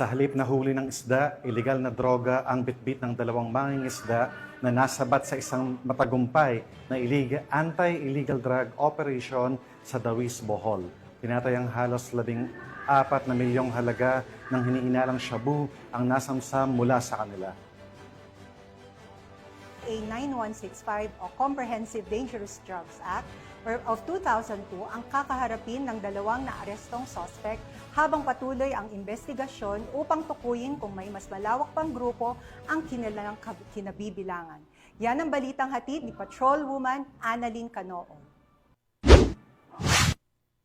Sa halip na huli ng isda, iligal na droga ang bitbit ng dalawang mangingisda na nasabat sa isang matagumpay na anti-illegal drug operation sa Dawis, Bohol. Tinatayang halos 14 na milyong halaga ng hiniinalang shabu ang nasamsam mula sa kanila. A 9165 o Comprehensive Dangerous Drugs Act of 2002 ang kakaharapin ng dalawang naarestong suspect habang patuloy ang investigasyon upang tukuyin kung may mas malawak pang grupo ang kinilang kinabibilangan. Yan ang balitang hatid ni Patrolwoman Annalyn Canoo.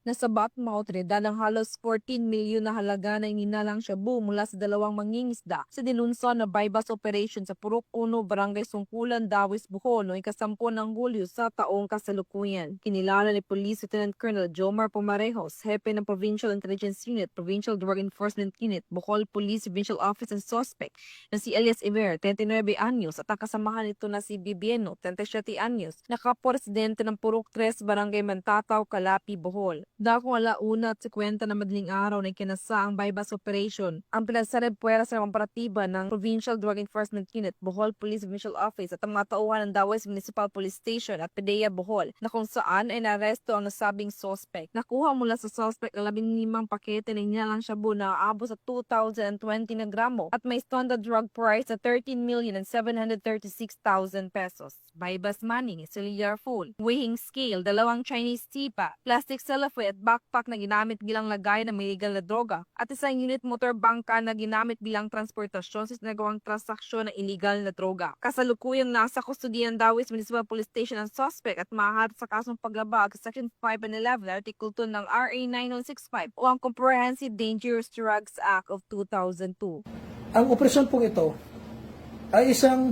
Nasabat ng mga otoridad ang halos 14 milyon na halaga na ininalang shabu mula sa dalawang mangingisda sa dinunson na bypass operation sa Purok 1, Barangay Sungkulan, Dawis, Bohol noong 10 ng Hulyo sa taong kasalukuyan. Kinilala ni Police Lieutenant Colonel Jomar Pomarejos, Hepe ng Provincial Intelligence Unit, Provincial Drug Enforcement Unit, Bohol Police Provincial Office and Suspect na si Elias Iver, 39 anyos, at ang kasamahan nito na si Bibieno, 37 anyos, na kapwa-residente ng Purok 3, Barangay Mantataw, Calapi, Bohol. Dakong 1:50 na madaling araw na ikinasa ang bypass operation. Ang pinagsanib puwera sa komparatiba ng Provincial Drug Enforcement Unit, Bohol Police Provincial Office at ang mga tauhan ng Dawis Municipal Police Station at PDEA Bohol na kung saan ay naresto ang nasabing suspect. Nakuha mula sa suspect ang 15 pakete na inalang shabu na aabot sa 2,020 na gramo at may standard drug price na 13,736,000 pesos. Bypass money, cellular phone, weighing scale, 2 Chinese tipa, plastic cellophane at backpack na ginamit bilang lagay ng illegal na droga at isang unit motor bangka na ginamit bilang transportasyon sa sinagawang transaksyon ng illegal na droga. Kasalukuyang nasa kustodiyan ng Dawis Municipal Police Station ang suspect at mahaharap sa kasong paglabag sa Section 5 and 11 Article 2 ng RA 9165 o ang Comprehensive Dangerous Drugs Act of 2002. Ang operasyon pong ito ay isang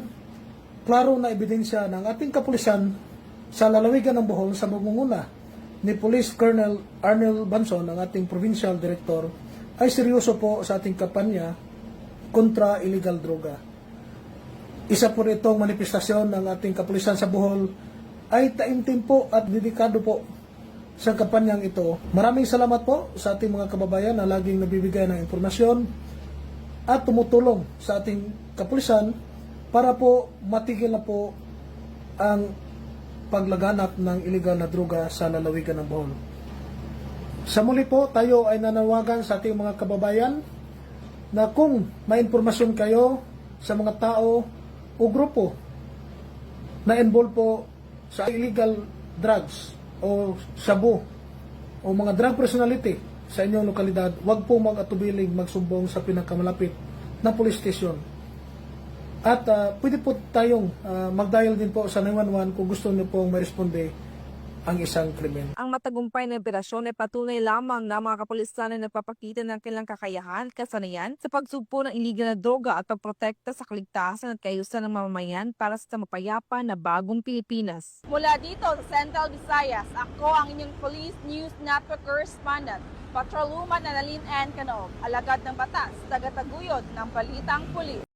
klaro na ebidensya ng ating kapulisan sa lalawigan ng Bohol sa pamumuno ni Police Colonel Arnel Banson, ang ating Provincial Director, ay seryoso po sa ating kampanya kontra illegal droga. Isa po itong manifestasyon ng ating kapulisan sa Bohol ay taimtim po at dedikado po sa kampanyang ito. Maraming salamat po sa ating mga kababayan na laging nabibigay ng impormasyon at tumutulong sa ating kapulisan para po matigil na po ang paglaganap ng illegal na droga sa lalawigan ng Bohol. Sa muli po, tayo ay nanawagan sa ating mga kababayan na kung may impormasyon kayo sa mga tao o grupo na involved po sa illegal drugs o shabu o mga drug personality sa inyong lokalidad, huwag po mag-atubiling magsumbong sa pinakamalapit na police station. At pwede po tayong mag-dial din po sa 911 kung gusto niyo pong ma-responde ang isang krimen. Ang matagumpay na operasyon ay patunay lamang na mga kapulisan ay nagpapakita ng kanilang kakayahan, kasanayan sa pagsugpo ng iligal na droga at pagprotekta sa kaligtasan at kaayusan ng mamamayan para sa mapayapa na bagong Pilipinas. Mula dito sa Central Visayas, ako ang inyong Police News Network Correspondent, Patrolwoman Annalyn Canoo, alagad ng batas, tagataguyod ng Balitang Pulis.